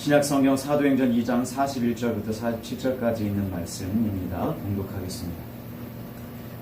신약성경 사도행전 2장 41절부터 47절까지 있는 말씀입니다. 봉독하겠습니다.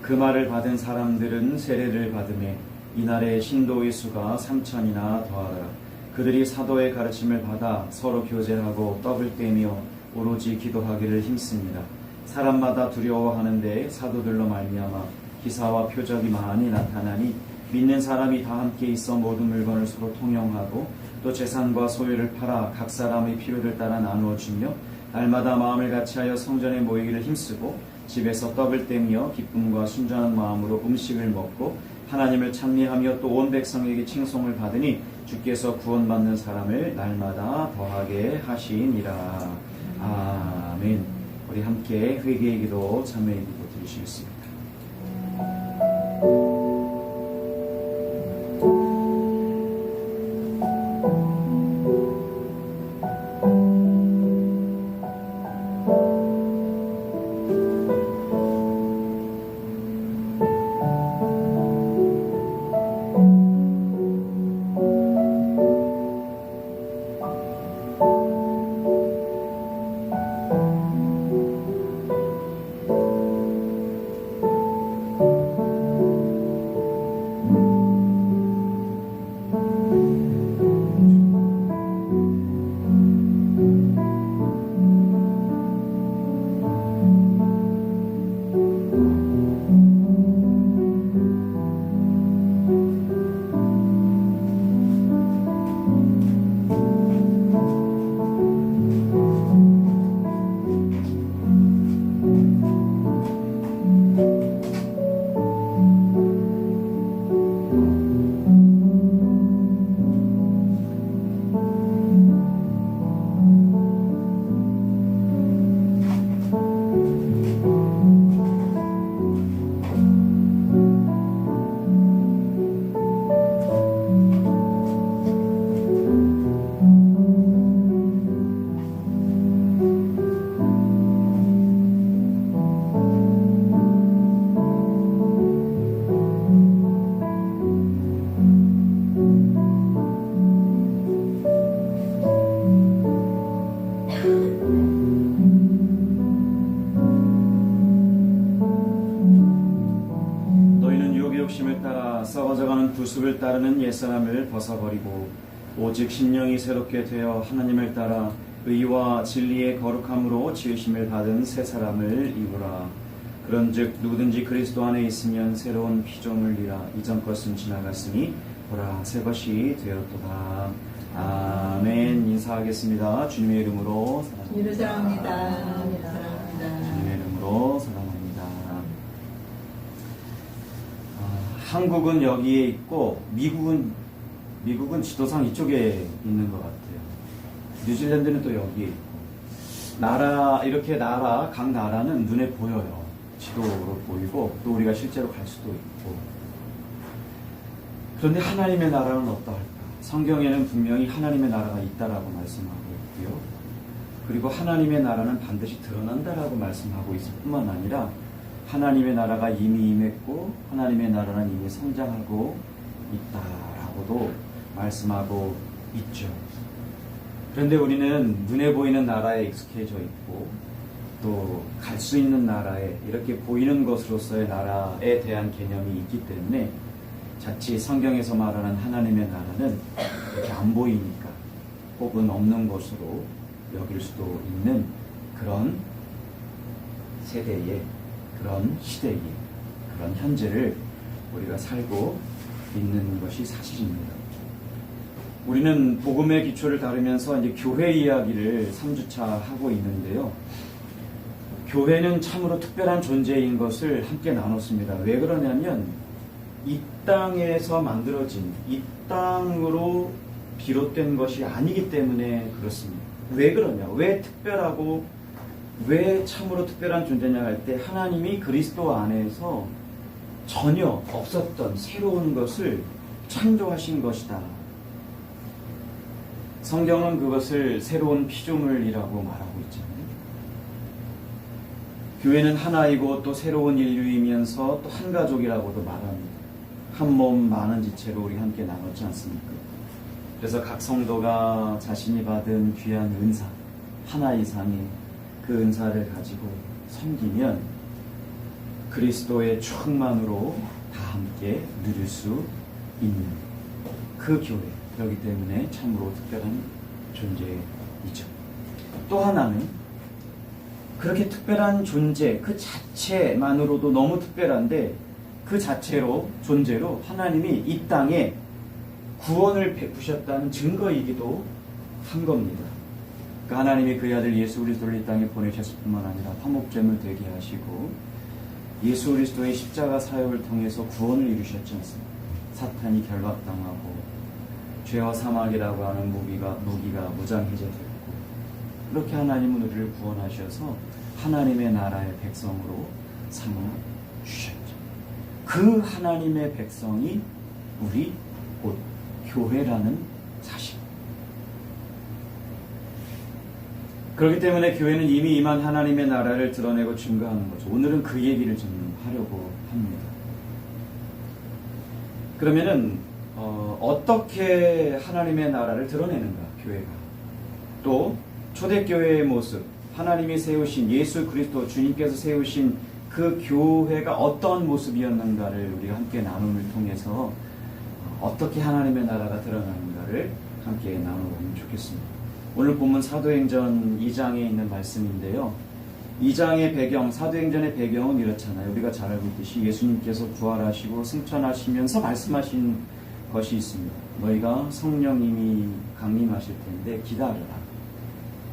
그 말을 받은 사람들은 세례를 받으매 이날에 신도의 수가 3,000이나 더하더라. 그들이 사도의 가르침을 받아 서로 교제하고 떡을 떼며 오로지 기도하기를 힘씁니다. 사람마다 두려워하는데 사도들로 말미암아 기사와 표적이 많이 나타나니 믿는 사람이 다 함께 있어 모든 물건을 서로 통용하고 또 재산과 소유를 팔아 각 사람의 필요를 따라 나누어 주며 날마다 마음을 같이하여 성전에 모이기를 힘쓰고 집에서 떡을 떼며 기쁨과 순전한 마음으로 음식을 먹고 하나님을 찬미하며 또 온 백성에게 칭송을 받으니 주께서 구원받는 사람을 날마다 더하게 하시니라. 아멘. 우리 함께 회개의 기도, 참회의 기도 드리시겠습니다. 썩어져가는 구습을 따르는 옛사람을 벗어버리고 오직 심령이 새롭게 되어 하나님을 따라 의와 진리의 거룩함으로 지으심을 받은 새 사람을 입으라. 그런즉 누구든지 그리스도 안에 있으면 새로운 피조물이라. 이전 것은 지나갔으니 보라 새 것이 되었도다. 아멘. 인사하겠습니다. 주님의 이름으로 사랑합니다. 주님의 이름으로 사랑합니다. 한국은 여기에 있고 미국은 지도상 이쪽에 있는 것 같아요. 뉴질랜드는 또 여기에 있고 각 나라는 눈에 보여요. 지도로 보이고 또 우리가 실제로 갈 수도 있고. 그런데 하나님의 나라는 어떠할까? 성경에는 분명히 하나님의 나라가 있다라고 말씀하고 있고요. 그리고 하나님의 나라는 반드시 드러난다라고 말씀하고 있을 뿐만 아니라 하나님의 나라가 이미 임했고 하나님의 나라는 이미 성장하고 있다라고도 말씀하고 있죠. 그런데 우리는 눈에 보이는 나라에 익숙해져 있고 또 갈 수 있는 나라에 이렇게 보이는 것으로서의 나라에 대한 개념이 있기 때문에 자칫 성경에서 말하는 하나님의 나라는 이렇게 안 보이니까 혹은 없는 것으로 여길 수도 있는 그런 세대에 그런 시대에 그런 현재를 우리가 살고 있는 것이 사실입니다. 우리는 복음의 기초를 다루면서 이제 교회 이야기를 3주차 하고 있는데요. 교회는 참으로 특별한 존재인 것을 함께 나눴습니다. 왜 그러냐면 이 땅에서 만들어진 이 땅으로 비롯된 것이 아니기 때문에 그렇습니다. 왜 그러냐? 왜 특별하고 왜 참으로 특별한 존재냐 할 때 하나님이 그리스도 안에서 전혀 없었던 새로운 것을 창조하신 것이다. 성경은 그것을 새로운 피조물이라고 말하고 있잖아요. 교회는 하나이고 또 새로운 인류이면서 또 한 가족이라고도 말합니다. 한 몸 많은 지체로 우리 함께 나눴지 않습니까? 그래서 각 성도가 자신이 받은 귀한 은사 하나 이상의 그 은사를 가지고 섬기면 그리스도의 충만으로 다 함께 누릴 수 있는 그 교회, 그렇기 때문에 참으로 특별한 존재이죠. 또 하나는 그렇게 특별한 존재 그 자체만으로도 너무 특별한데 그 자체로 존재로 하나님이 이 땅에 구원을 베푸셨다는 증거이기도 한 겁니다. 그 하나님이 그의 아들 예수 그리스도를 이 땅에 보내셨을 뿐만 아니라 화목제물 되게 하시고 예수 그리스도의 십자가 사역을 통해서 구원을 이루셨지 않습니까? 사탄이 결박당하고 죄와 사망이라고 하는 무기가 무장해제되었고 그렇게 하나님은 우리를 구원하셔서 하나님의 나라의 백성으로 삼아주셨죠. 그 하나님의 백성이 우리 곧 교회라는 사실. 그렇기 때문에 교회는 이미 임한 하나님의 나라를 드러내고 증거하는 거죠. 오늘은 그 얘기를 좀 하려고 합니다. 그러면은 어떻게 하나님의 나라를 드러내는가 교회가, 또 초대교회의 모습, 하나님이 세우신 예수 그리스도 주님께서 세우신 그 교회가 어떤 모습이었는가를 우리가 함께 나눔을 통해서 어떻게 하나님의 나라가 드러나는가를 함께 나눠보면 좋겠습니다. 오늘 본문 사도행전 2장에 있는 말씀인데요. 2장의 배경, 사도행전의 배경은 이렇잖아요. 우리가 잘 알고 있듯이 예수님께서 부활하시고 승천하시면서 말씀하신 것이 있습니다. 너희가 성령님이 강림하실 텐데 기다려라.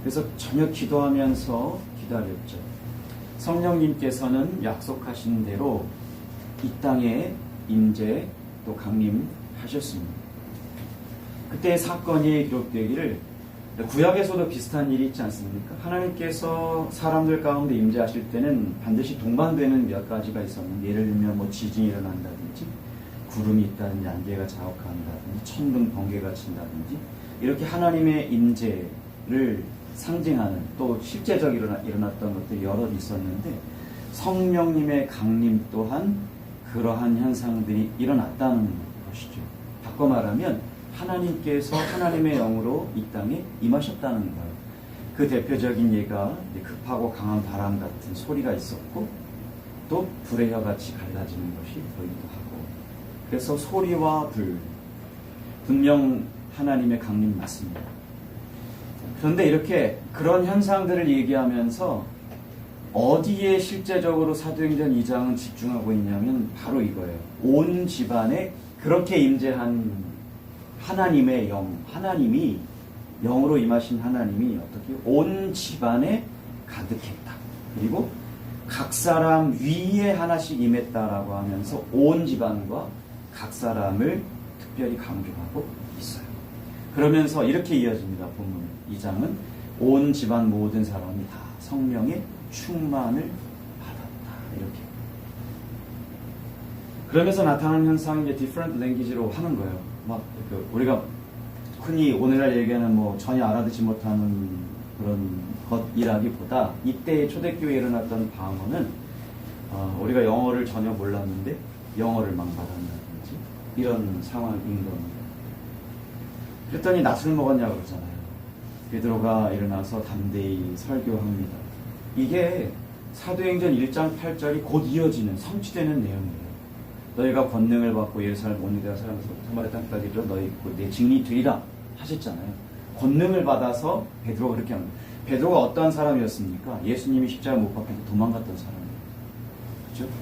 그래서 저녁 기도하면서 기다렸죠. 성령님께서는 약속하신 대로 이 땅에 임재 또 강림하셨습니다. 그때의 사건이 기록되기를, 구약에서도 비슷한 일이 있지 않습니까? 하나님께서 사람들 가운데 임재하실 때는 반드시 동반되는 몇 가지가 있었는데, 예를 들면 뭐 지진이 일어난다든지 구름이 있다든지 안개가 자욱한다든지 천둥 번개가 친다든지 이렇게 하나님의 임재를 상징하는, 또 실제적으로 일어났던 것들이 여럿 있었는데 성령님의 강림 또한 그러한 현상들이 일어났다는 것이죠. 바꿔 말하면 하나님께서 하나님의 영으로 이 땅에 임하셨다는 거예요. 그 대표적인 예가 급하고 강한 바람 같은 소리가 있었고, 또 불의 혀같이 갈라지는 것이 보이기도 하고, 그래서 소리와 불, 분명 하나님의 강림 맞습니다. 그런데 이렇게 그런 현상들을 얘기하면서 어디에 실제적으로 사도행전 2장은 집중하고 있냐면 바로 이거예요. 온 집안에 그렇게 임재한 하나님의 영, 하나님이, 영으로 임하신 하나님이 어떻게 온 집안에 가득했다. 그리고 각 사람 위에 하나씩 임했다라고 하면서 온 집안과 각 사람을 특별히 강조하고 있어요. 그러면서 이렇게 이어집니다. 본문 2장은 온 집안 모든 사람이 다 성령의 충만을 받았다. 이렇게. 그러면서 나타나는 현상이 이제 different language로 하는 거예요. 막 우리가 흔히 오늘날 얘기하는 뭐 전혀 알아듣지 못하는 그런 것이라기보다 이때 초대교회에 일어났던 방언은 우리가 영어를 전혀 몰랐는데 영어를 망발한다든지 이런 상황인 겁니다. 그랬더니 낯을 먹었냐고 그러잖아요. 베드로가 일어나서 담대히 설교합니다. 이게 사도행전 1장 8절이 곧 이어지는 성취되는 내용이에요. 너희가 권능을 받고 예루살렘 온 유대와 사마리아 땅까지 이르러 너희 내 증인이 되리라 하셨잖아요. 권능을 받아서 베드로가 그렇게 합니다. 베드로가 어떠한 사람이었습니까? 예수님이 십자가 못 박혀서 도망갔던 사람이에요. 그렇죠?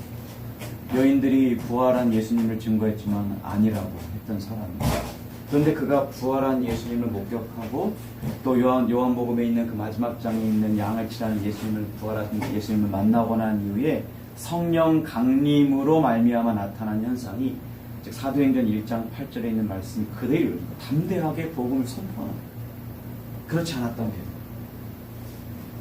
여인들이 부활한 예수님을 증거했지만 아니라고 했던 사람이에요. 그런데 그가 부활한 예수님을 목격하고 또 요한복음에 있는 그 마지막 장에 있는 양을 치라는 예수님을, 부활하신 예수님을 만나고 난 이후에 성령 강림으로 말미암아 나타난 현상이, 즉 사도행전 1장 8절에 있는 말씀이 그대로 담대하게 복음을 선포하는 거예요. 그렇지 않았던 게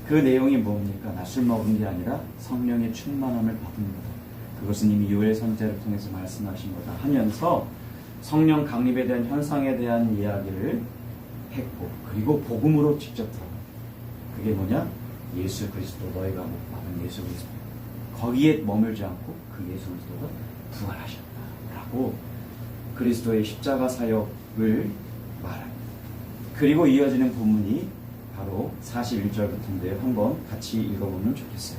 그 내용이 뭡니까? 낯을 먹은 게 아니라 성령의 충만함을 받은 거다. 그것은 이미 요엘 선지자를 통해서 말씀하신 거다 하면서 성령 강림에 대한 현상에 대한 이야기를 했고, 그리고 복음으로 직접 들어가. 그게 뭐냐? 예수 그리스도, 너희가 못 박은 예수 그리스도. 거기에 머물지 않고 그 예수 그리스도가 부활하셨다라고 그리스도의 십자가 사역을 말합니다. 그리고 이어지는 본문이 바로 41절부터인데요. 한번 같이 읽어보면 좋겠어요.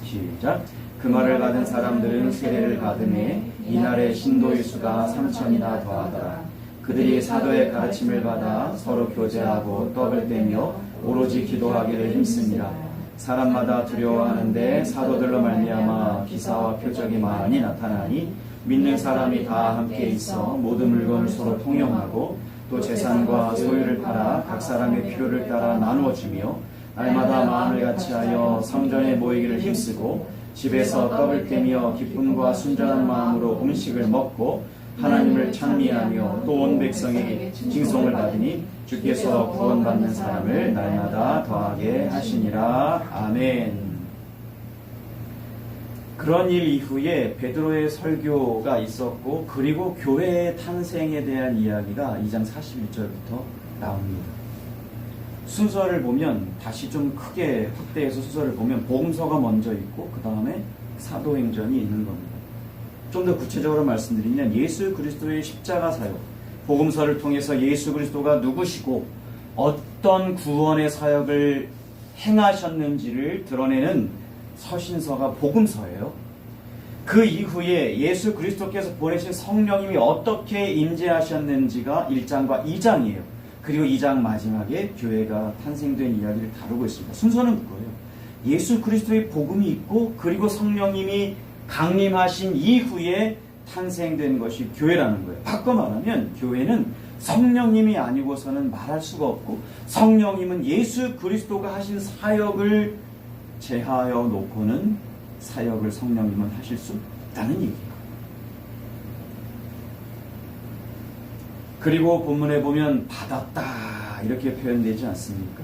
시작. 그 말을 받은 사람들은 세례를 받음에 이날의 신도의 수가 3천이나 더하더라. 그들이 사도의 가르침을 받아 서로 교제하고 떡을 떼며 오로지 기도하기를 힘씁니다. 사람마다 두려워하는데 사도들로 말미암아 기사와 표적이 많이 나타나니 믿는 사람이 다 함께 있어 모든 물건을 서로 통용하고 또 재산과 소유를 팔아 각 사람의 필요를 따라 나누어 주며 날마다 마음을 같이하여 성전에 모이기를 힘쓰고 집에서 떡을 떼며 기쁨과 순전한 마음으로 음식을 먹고 하나님을 찬미하며 또 온 백성에게 칭송을 받으니 주께서 구원받는 사람을 날마다 더하게 하시니라. 아멘. 그런 일 이후에 베드로의 설교가 있었고 그리고 교회의 탄생에 대한 이야기가 2장 41절부터 나옵니다. 순서를 보면 다시 좀 크게 확대해서 순서를 보면 복음서가 먼저 있고 그 다음에 사도행전이 있는 겁니다. 좀 더 구체적으로 말씀드리면 예수 그리스도의 십자가 사역, 복음서를 통해서 예수 그리스도가 누구시고 어떤 구원의 사역을 행하셨는지를 드러내는 서신서가 복음서예요. 그 이후에 예수 그리스도께서 보내신 성령님이 어떻게 임재하셨는지가 1장과 2장이에요. 그리고 2장 마지막에 교회가 탄생된 이야기를 다루고 있습니다. 순서는 그거예요. 예수 그리스도의 복음이 있고 그리고 성령님이 강림하신 이후에 탄생된 것이 교회라는 거예요. 바꿔 말하면 교회는 성령님이 아니고서는 말할 수가 없고 성령님은 예수 그리스도가 하신 사역을 제하여 놓고는 사역을 성령님은 하실 수 없다는 얘기예요. 그리고 본문에 보면 받았다 이렇게 표현되지 않습니까?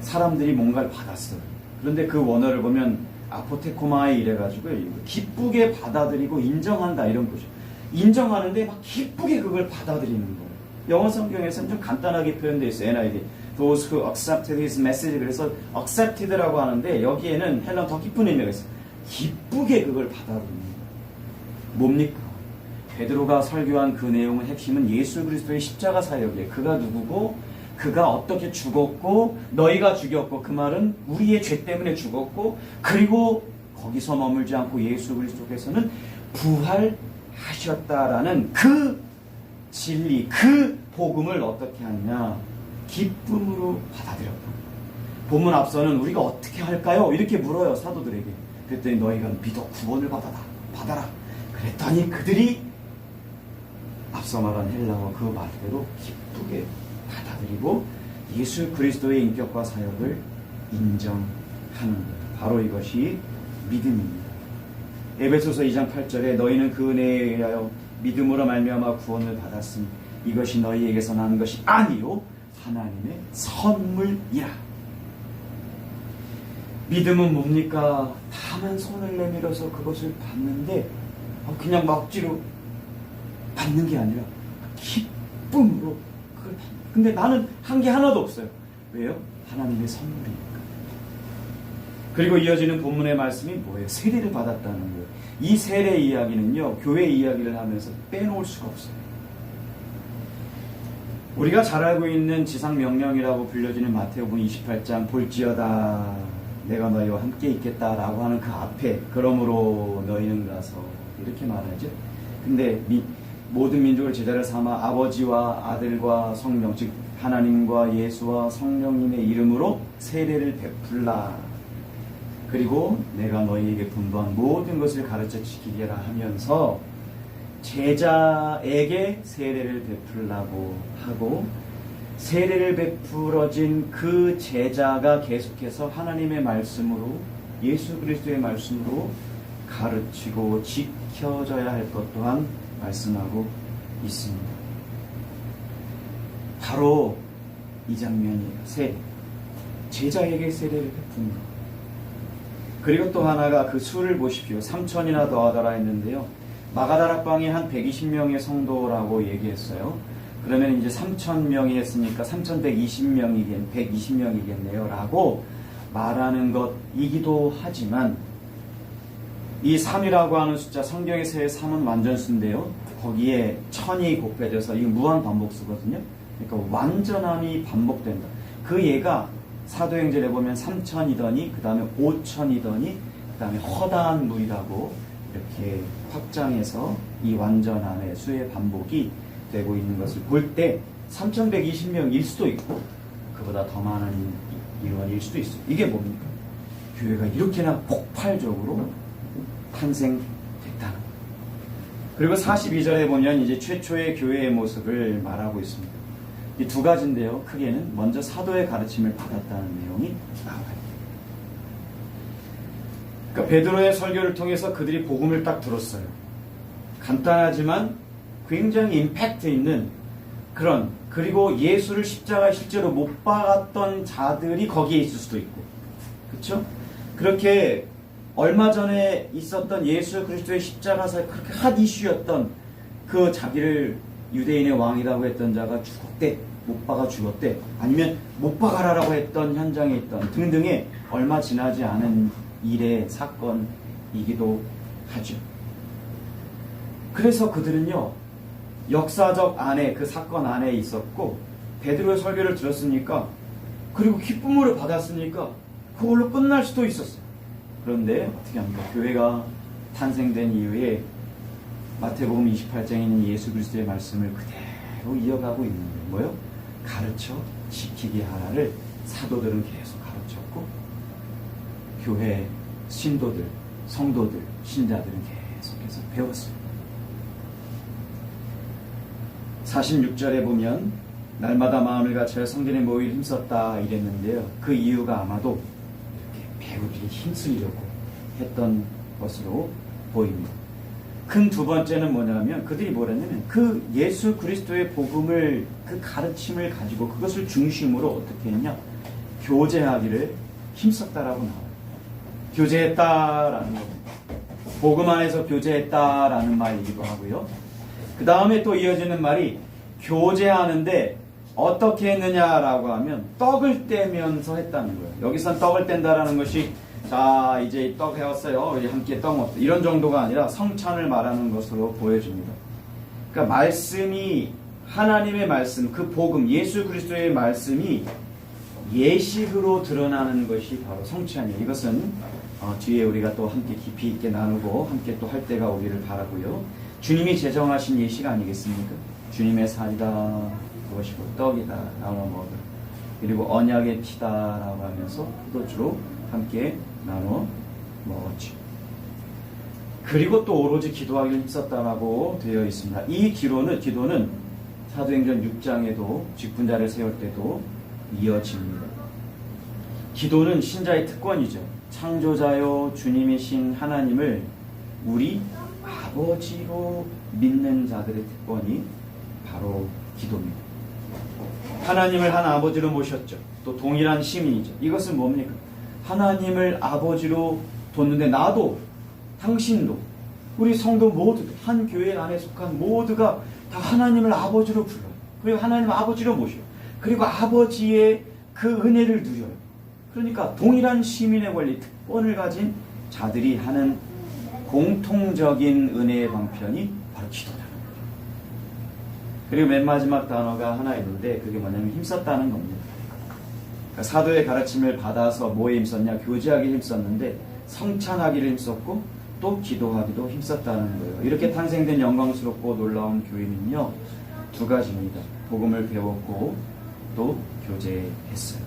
사람들이 뭔가를 받았어요. 그런데 그 원어를 보면 아포테코마에 이래가지고 기쁘게 받아들이고 인정한다 이런 거죠. 인정하는데 막 기쁘게 그걸 받아들이는 거예요. 영어 성경에서는 좀 간단하게 표현되어 있어요. NIV. Those who accepted his message. 그래서 accepted라고 하는데 여기에는 헬라 더 깊은 의미가 있어요. 기쁘게 그걸 받아들이는 거예요. 뭡니까? 베드로가 설교한 그 내용의 핵심은 예수 그리스도의 십자가 사역이에요. 그가 누구고 그가 어떻게 죽었고 너희가 죽였고 그 말은 우리의 죄 때문에 죽었고 그리고 거기서 머물지 않고 예수 그리스도께서는 부활하셨다라는 그 진리, 그 복음을 어떻게 하느냐? 기쁨으로 받아들였다. 본문 앞서는 우리가 어떻게 할까요? 이렇게 물어요, 사도들에게. 그랬더니 너희가 믿어 구원을 받아라. 그랬더니 그들이 앞서 말한 헬라어 그 말대로 기쁘게 받아들이고 예수 그리스도의 인격과 사역을 인정하는 것. 바로 이것이 믿음입니다. 에베소서 2장 8절에 너희는 그 은혜에 의하여 믿음으로 말미암아 구원을 받았으니 이것이 너희에게서 나는 것이 아니요 하나님의 선물이라. 믿음은 뭡니까? 다만 손을 내밀어서 그것을 받는데 그냥 막 억지로 받는 게 아니라 기쁨으로 그걸 받는. 근데 나는 한 게 하나도 없어요. 왜요? 하나님의 선물이니까. 그리고 이어지는 본문의 말씀이 뭐예요? 세례를 받았다는 거예요. 이 세례 이야기는요, 교회 이야기를 하면서 빼놓을 수가 없어요. 우리가 잘 알고 있는 지상명령이라고 불려지는 마태복음 28장 볼지어다 내가 너희와 함께 있겠다라고 하는 그 앞에 그러므로 너희는 가서 이렇게 말하죠. 근데 모든 민족을 제자를 삼아 아버지와 아들과 성령 즉 하나님과 예수와 성령님의 이름으로 세례를 베풀라. 그리고 내가 너희에게 분부한 모든 것을 가르쳐 지키리라 하면서 제자에게 세례를 베풀라고 하고 세례를 베풀어진 그 제자가 계속해서 하나님의 말씀으로 예수 그리스도의 말씀으로 가르치고 지켜져야 할 것 또한 말씀하고 있습니다. 바로 이 장면이에요. 세례. 제자에게 세례를 베푼 것. 그리고 또 하나가 그 수를 보십시오. 3천이나 더하더라 했는데요. 마가다락방에 한 120명의 성도라고 얘기했어요. 그러면 이제 3,000명이 했으니까 3,120명이겠네요. 라고 말하는 것이기도 하지만 이 3이라고 하는 숫자, 성경에서의 3은 완전수인데요. 거기에 1000이 곱해져서 이거 무한 반복수거든요. 그러니까 완전함이 반복된다. 그 예가 사도행전에 보면 3천이더니 그 다음에 5천이더니 그 다음에 허다한 물이라고 이렇게 확장해서 이 완전함의 수의 반복이 되고 있는 것을 볼 때 3,120명일 수도 있고 그보다 더 많은 인원일 수도 있어요. 이게 뭡니까? 교회가 이렇게나 폭발적으로 탄생됐다는 거예요. 그리고 42절에 보면 이제 최초의 교회의 모습을 말하고 있습니다. 이 두 가지인데요. 크게는 먼저 사도의 가르침을 받았다는 내용이 나와요. 그러니까 베드로의 설교를 통해서 그들이 복음을 딱 들었어요. 간단하지만 굉장히 임팩트 있는 그런, 그리고 예수를 십자가에 실제로 못 박았던 자들이 거기에 있을 수도 있고, 그렇죠? 그렇게 얼마 전에 있었던 예수 그리스도의 십자가사에 그렇게 핫 이슈였던 그 자기를 유대인의 왕이라고 했던 자가 죽었대, 못 박아 죽었대, 아니면 못 박아라라고 했던 현장에 있던 등등의 얼마 지나지 않은 일의 사건이기도 하죠. 그래서 그들은요, 역사적 안에, 그 사건 안에 있었고, 베드로의 설교를 들었으니까, 그리고 기쁨으로 받았으니까 그걸로 끝날 수도 있었어요. 그런데 어떻게 합니까? 교회가 탄생된 이후에 마태복음 28장에 있는 예수 그리스도의 말씀을 그대로 이어가고 있는 거예요. 뭐요? 가르쳐 지키게 하라를 사도들은 계속 가르쳤고, 교회 신도들, 성도들, 신자들은 계속해서 배웠어요. 46절에 보면 날마다 마음을 갖춰 성전에 모일 힘썼다 이랬는데요. 그 이유가 아마도 이렇게 배우들이 힘쓰려고 했던 것으로 보입니다. 큰 두 번째는 뭐냐면 그들이 뭐랬냐면 그 예수 그리스도의 복음을, 그 가르침을 가지고 그것을 중심으로 어떻게 했냐, 교제하기를 힘썼다라고 나와요. 교제했다라는 겁니다. 복음 안에서 교제했다라는 말이기도 하고요. 그 다음에 또 이어지는 말이 교제하는데 어떻게 했느냐라고 하면 떡을 떼면서 했다는 거예요. 여기선 떡을 뗀다라는 것이 자 이제 떡 해왔어요, 우리 함께 떡 먹자, 이런 정도가 아니라 성찬을 말하는 것으로 보여집니다. 그러니까 말씀이, 하나님의 말씀, 그 복음, 예수 그리스도의 말씀이 예식으로 드러나는 것이 바로 성찬이에요. 이것은 뒤에 우리가 또 함께 깊이 있게 나누고 함께 또 할 때가 오기를 바라고요. 주님이 제정하신 예식 아니겠습니까? 주님의 살이다, 그것이 곧 떡이다, 나눠 먹으라. 그리고 언약의 피다라고 하면서 포도주로 함께 나눠 먹었죠. 그리고 또 오로지 기도하기를 힘썼다라고 되어 있습니다. 이 기도는 사도행전 6장에도 직분자를 세울 때도 이어집니다. 기도는 신자의 특권이죠. 창조자요 주님이신 하나님을 우리 아버지로 믿는 자들의 특권이 바로 기도입니다. 하나님을 한 아버지로 모셨죠. 또 동일한 시민이죠. 이것은 뭡니까? 하나님을 아버지로 뒀는데 나도, 당신도, 우리 성도 모두, 한 교회 안에 속한 모두가 다 하나님을 아버지로 불러요. 그리고 하나님을 아버지로 모셔요. 그리고 아버지의 그 은혜를 누려요. 그러니까 동일한 시민의 권리, 특권을 가진 자들이 하는 공통적인 은혜의 방편이 바로 기도라는 거죠. 그리고 맨 마지막 단어가 하나 있는데 그게 뭐냐면 힘썼다는 겁니다. 그러니까 사도의 가르침을 받아서 뭐에 힘썼냐? 교제하기에 힘썼는데 성찬하기를 힘썼고 또 기도하기도 힘썼다는 거예요. 이렇게 탄생된 영광스럽고 놀라운 교회는요, 두 가지입니다. 복음을 배웠고 또 교제했어요.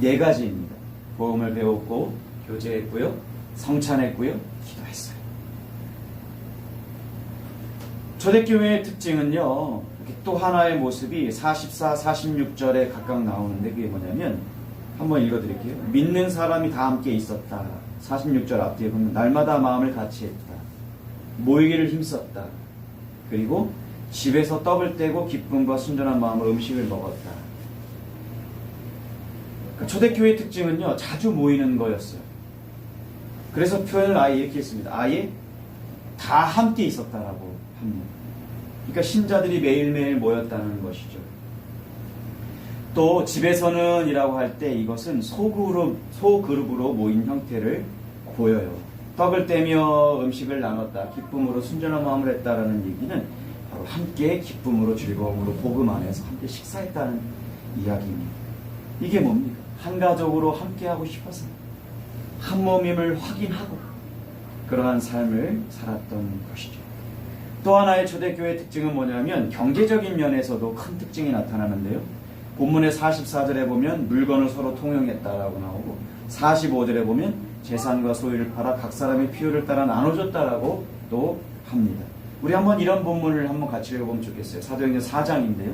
네 가지입니다. 복음을 배웠고 교제했고요, 성찬했고요, 기도했어요. 초대교회의 특징은요, 또 하나의 모습이 44, 46절에 각각 나오는데 그게 뭐냐면 한번 읽어드릴게요. 믿는 사람이 다 함께 있었다. 46절 앞뒤에 보면 날마다 마음을 같이 했다. 모이기를 힘썼다. 그리고 집에서 떡을 떼고 기쁨과 순전한 마음으로 음식을 먹었다. 초대교회의 특징은요, 자주 모이는 거였어요. 그래서 표현을 아예 이렇게 했습니다. 아예 다 함께 있었다라고 합니다. 그러니까 신자들이 매일매일 모였다는 것이죠. 또 집에서는 이라고 할 때 이것은 소그룹으로 모인 형태를 보여요. 떡을 떼며 음식을 나눴다, 기쁨으로 순전한 마음을 했다라는 얘기는 바로 바로 함께 기쁨으로 즐거움으로 복음 안에서 함께 식사했다는 이야기입니다. 이게 뭡니까? 한 가족으로 함께하고 싶어서 한 몸임을 확인하고 그러한 삶을 살았던 것이죠. 또 하나의 초대교회의 특징은 뭐냐면 경제적인 면에서도 큰 특징이 나타나는데요. 본문의 44절에 보면 물건을 서로 통용했다라고 나오고 45절에 보면 재산과 소유를 팔아 각 사람의 필요를 따라 나눠줬다라고 또 합니다. 우리 한번 이런 본문을 한번 같이 읽어보면 좋겠어요. 사도행전 4장인데요.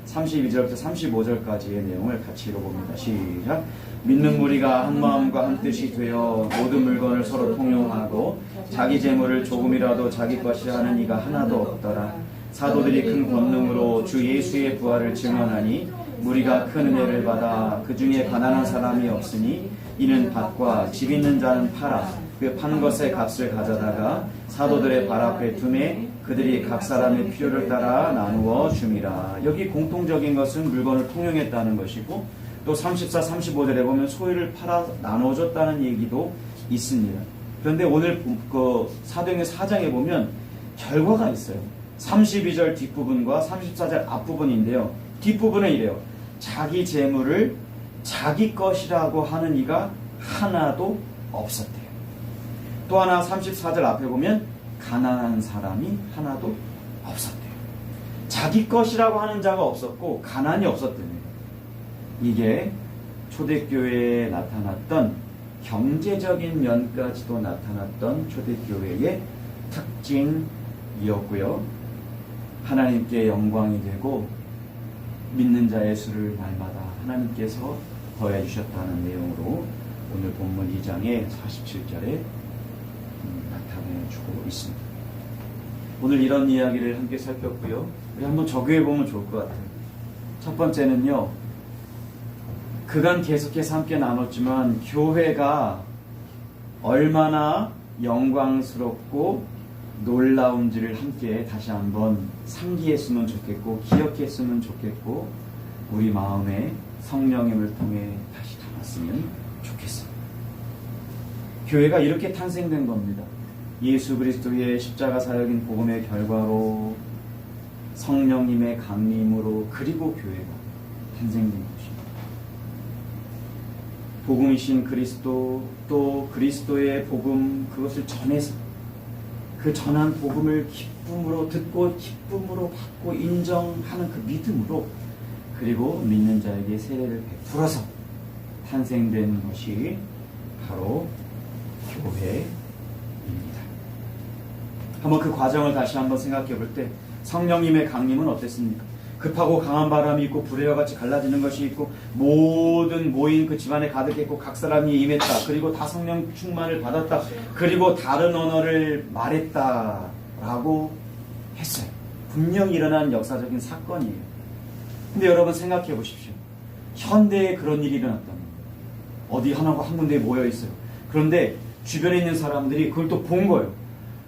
32절부터 35절까지의 내용을 같이 읽어봅니다. 시작. 믿는 무리가 한 마음과 한 뜻이 되어 모든 물건을 서로 통용하고 자기 재물을 조금이라도 자기 것이 하는 이가 하나도 없더라. 사도들이 큰 권능으로 주 예수의 부활을 증언하니 무리가 큰 은혜를 받아 그 중에 가난한 사람이 없으니 이는 밭과 집 있는 자는 팔아 그 판 것의 값을 가져다가 사도들의 발 앞에 두매 그들이 각 사람의 필요를 따라 나누어 줌이라. 여기 공통적인 것은 물건을 통용했다는 것이고 또 34, 35절에 보면 소유를 팔아 나눠줬다는 얘기도 있습니다. 그런데 오늘 그 사도행전 4장에 보면 결과가 있어요. 32절 뒷부분과 34절 앞부분인데요. 뒷부분은 이래요. 자기 재물을 자기 것이라고 하는 이가 하나도 없었대요. 또 하나 34절 앞에 보면 가난한 사람이 하나도 없었대요. 자기 것이라고 하는 자가 없었고 가난이 없었대요. 이게 초대교회에 나타났던 경제적인 면까지도 나타났던 초대교회의 특징이었고요. 하나님께 영광이 되고 믿는 자의 수를 날마다 하나님께서 더해 주셨다는 내용으로 오늘 본문 2장의 47절에 나타내주고 있습니다. 오늘 이런 이야기를 함께 살폈고요. 우리 한번 적용해 보면 좋을 것 같아요. 첫 번째는요. 그간 계속해서 함께 나눴지만 교회가 얼마나 영광스럽고 놀라운지를 함께 다시 한번 상기했으면 좋겠고 기억했으면 좋겠고 우리 마음에 성령님을 통해 다시 담았으면 좋겠어요. 교회가 이렇게 탄생된 겁니다. 예수 그리스도의 십자가 사역인 복음의 결과로 성령님의 강림으로 그리고 교회가 탄생된 것입니다. 복음이신 그리스도 또 그리스도의 복음 그것을 전해서 그 전한 복음을 기쁨으로 듣고 기쁨으로 받고 인정하는 그 믿음으로 그리고 믿는 자에게 세례를 베풀어서 탄생된 것이 바로 교회입니다. 한번 그 과정을 다시 한번 생각해 볼 때 성령님의 강림은 어땠습니까? 급하고 강한 바람이 있고 불의와 같이 갈라지는 것이 있고 모든 모인 그 집안에 가득했고 각 사람이 임했다. 그리고 다 성령 충만을 받았다. 그리고 다른 언어를 말했다라고 했어요. 분명히 일어난 역사적인 사건이에요. 근데 여러분 생각해 보십시오. 현대에 그런 일이 일어났다는 거예요. 어디 하나가 한 군데에 모여 있어요. 그런데 주변에 있는 사람들이 그걸 또 본 거예요.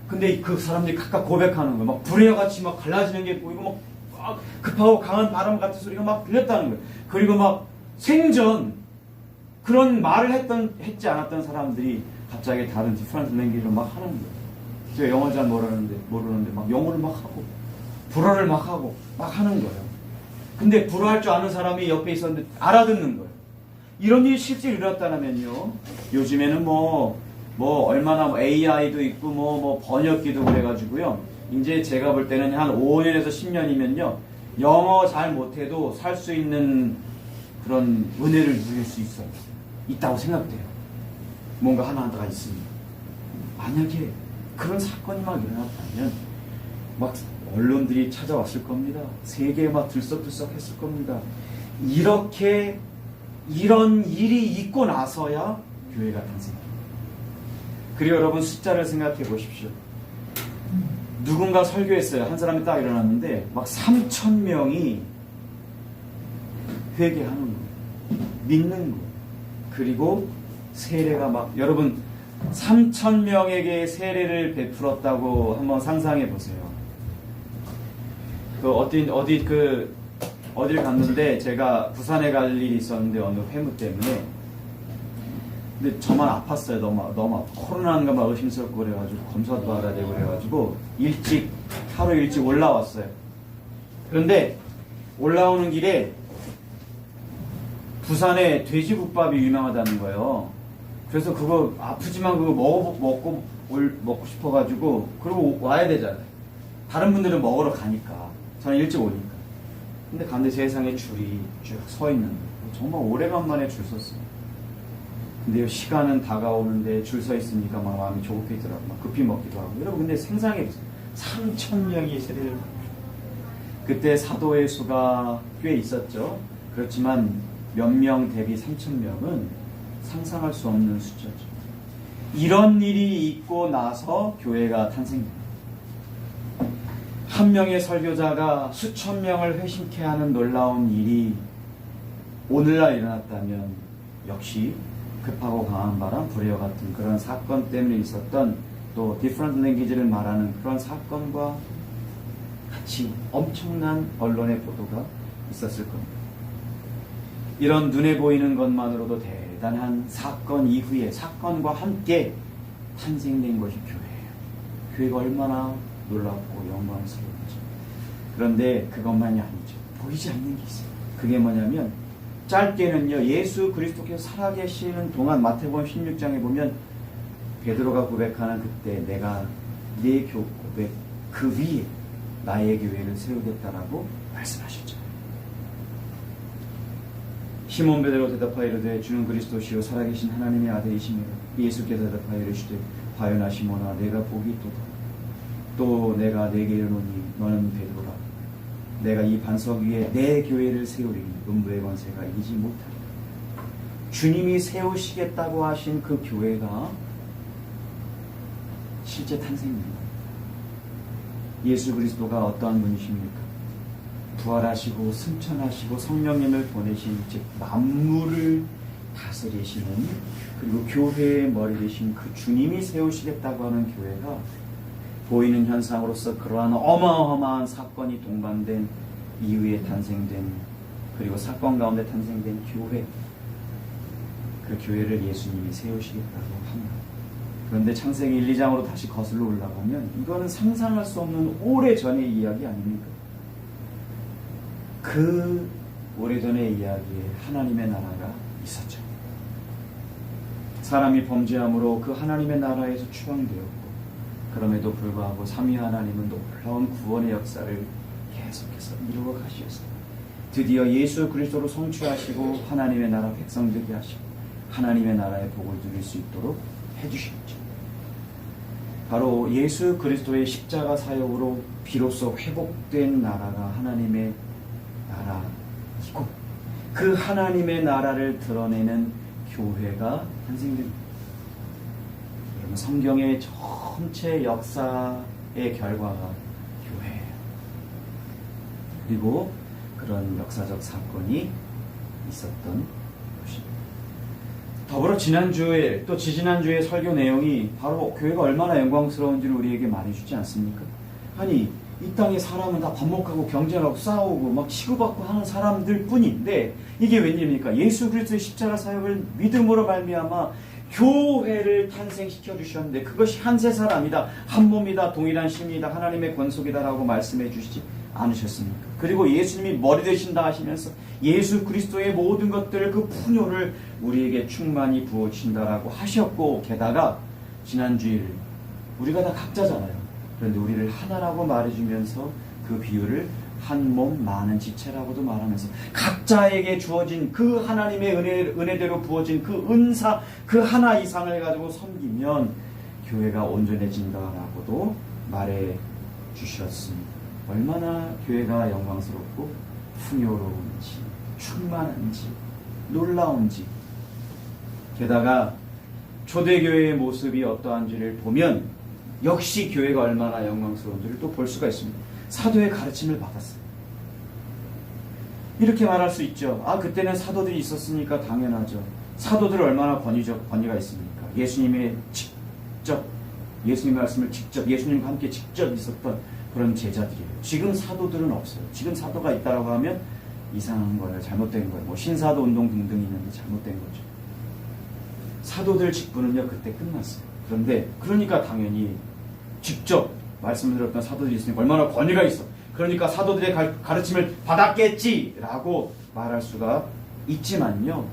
근데 그 사람들이 각각 고백하는 거예요. 막 불의와 같이 막 갈라지는 게 보이고 막 급하고 강한 바람 같은 소리가 막 들렸다는 거예요. 그리고 막 생전 그런 말을 했지 않았던 사람들이 갑자기 다른 디퍼런트 랭귀지로 막 하는 거예요. 제가 영어 잘 모르는데 막 영어를 막 하고 불어를 막 하고 막 하는 거예요. 근데 불어할 줄 아는 사람이 옆에 있었는데 알아듣는 거예요. 이런 일이 실제 일어났다면요. 요즘에는 얼마나 AI도 있고 뭐 번역기도 그래가지고요. 이제 제가 볼 때는 한 5년에서 10년이면요. 영어 잘 못해도 살 수 있는 그런 은혜를 누릴 수 있다고 생각돼요. 뭔가 하나가 있습니다. 만약에 그런 사건이 막 일어났다면 막 언론들이 찾아왔을 겁니다. 세계에 막 들썩들썩 했을 겁니다. 이런 일이 있고 나서야 교회가 탄생합니다. 그리고 여러분 숫자를 생각해 보십시오. 누군가 설교했어요. 한 사람이 딱 일어났는데 막 3,000명이 회개하는 거예요. 믿는 거예요. 그리고 세례가 막 여러분 3,000명에게 세례를 베풀었다고 한번 상상해 보세요. 어딜 갔는데 제가 부산에 갈 일이 있었는데 어느 회무 때문에 근데 저만 아팠어요. 너무 코로나인가 막 의심스럽고 그래가지고 검사도 받아야 되고 그래가지고 하루 일찍 올라왔어요. 그런데 올라오는 길에 부산에 돼지국밥이 유명하다는 거예요. 그래서 그거 아프지만 그거 먹고 싶어가지고 그러고 와야 되잖아요. 다른 분들은 먹으러 가니까. 저는 일찍 오니까. 근데 간데 세상에 줄이 쭉 서 있는 거예요. 정말 오래간만에 줄 섰어요. 근데 시간은 다가오는데 줄 서 있으니까 막 마음이 조급해지더라고요. 막 급히 먹기도 하고. 여러분 근데 생각해 보세요. 3,000명이 세례를 받고. 그때 사도의 수가 꽤 있었죠. 그렇지만 몇 명 대비 3,000명은 상상할 수 없는 숫자죠. 이런 일이 있고 나서 교회가 탄생됩니다. 한 명의 설교자가 수천 명을 회심케 하는 놀라운 일이 오늘날 일어났다면 역시 급하고 강한 바람, 불의와 같은 그런 사건 때문에 있었던 또 different language를 말하는 그런 사건과 같이 엄청난 언론의 보도가 있었을 겁니다. 이런 눈에 보이는 것만으로도 대단한 사건 이후에 사건과 함께 탄생된 것이 교회예요. 교회가 얼마나 놀랍고 영광스러운지. 그런데 그것만이 아니죠. 보이지 않는 게 있어요. 그게 뭐냐면 짧게는요, 예수 그리스도께서 살아계시는 동안 마태복음 16장에 보면 베드로가 고백하는 그때 내가 내 고백 그 위에 나의 교회를 세우겠다라고 말씀하셨죠. 시몬 베드로 대답하여 이르되 주는 그리스도시요 살아계신 하나님의 아들이시니라. 예수께서 대답하여 이르시되 바요나 시몬아 내가 복이 있도다. 또 내가 내게 이르노니 너는 베드로라. 내가 이 반석 위에 내 교회를 세우리니 음부의 권세가 이기지 못하리라. 주님이 세우시겠다고 하신 그 교회가 실제 탄생입니다. 예수 그리스도가 어떠한 분이십니까? 부활하시고 승천하시고 성령님을 보내신 즉 만물을 다스리시는 그리고 교회의 머리 되신 그 주님이 세우시겠다고 하는 교회가 보이는 현상으로서 그러한 어마어마한 사건이 동반된 이후에 탄생된 그리고 사건 가운데 탄생된 교회, 그 교회를 예수님이 세우시겠다고 합니다. 그런데 창세기 1, 2장으로 다시 거슬러 올라가면 이거는 상상할 수 없는 오래전의 이야기 아닙니까? 그 오래전의 이야기에 하나님의 나라가 있었죠. 사람이 범죄함으로 그 하나님의 나라에서 추방되었고 그럼에도 불구하고 삼위 하나님은 놀라운 구원의 역사를 계속해서 이루어 가시었습니다. 드디어 예수 그리스도로 성취하시고 하나님의 나라 백성 되게 하시고 하나님의 나라의 복을 누릴 수 있도록 해주셨죠. 바로 예수 그리스도의 십자가 사역으로 비로소 회복된 나라가 하나님의 나라이고 그 하나님의 나라를 드러내는 교회가 탄생됩니다. 여러분 성경의 전체 역사의 결과가 교회예요. 그리고 그런 역사적 사건이 있었던 것입니다. 더불어 지난주에 또 지지난주의 설교 내용이 바로 교회가 얼마나 영광스러운지를 우리에게 말해주지 않습니까? 아니 이 땅에 사람은 다 반목하고 경쟁하고 싸우고 막 치고받고 하는 사람들 뿐인데 이게 웬일입니까? 예수 그리스도의 십자가 사역을 믿음으로 말미암아 교회를 탄생시켜 주셨는데 그것이 한 세 사람이다, 한 몸이다, 동일한 심이다, 하나님의 권속이다라고 말씀해 주시지 않으셨습니까? 그리고 예수님이 머리 되신다 하시면서 예수 그리스도의 모든 것들을 그 풍요를 우리에게 충만히 부어주신다라고 하셨고 게다가 지난주일 우리가 다 각자잖아요. 그런데 우리를 하나라고 말해주면서 그 비유를 한 몸 많은 지체라고도 말하면서 각자에게 주어진 그 하나님의 은혜대로 부어진 그 은사 그 하나 이상을 가지고 섬기면 교회가 온전해진다라고도 말해 주셨습니다. 얼마나 교회가 영광스럽고 풍요로운지 충만한지 놀라운지 게다가 초대교회의 모습이 어떠한지를 보면 역시 교회가 얼마나 영광스러운지를 또 볼 수가 있습니다. 사도의 가르침을 받았어요. 이렇게 말할 수 있죠. 아 그때는 사도들이 있었으니까 당연하죠. 사도들 얼마나 권위가 있습니까? 예수님의 말씀을 직접 예수님과 함께 직접 있었던 그런 제자들이에요. 지금 사도들은 없어요. 지금 사도가 있다라고 하면 이상한 거예요. 잘못된 거예요. 뭐 신사도 운동 등등 있는데 잘못된 거죠. 사도들 직분은요 그때 끝났어요. 그런데 그러니까 당연히 직접 말씀을 들었던 사도들이 있으니까 얼마나 권위가 있어. 그러니까 사도들의 가르침을 받았겠지라고 말할 수가 있지만요.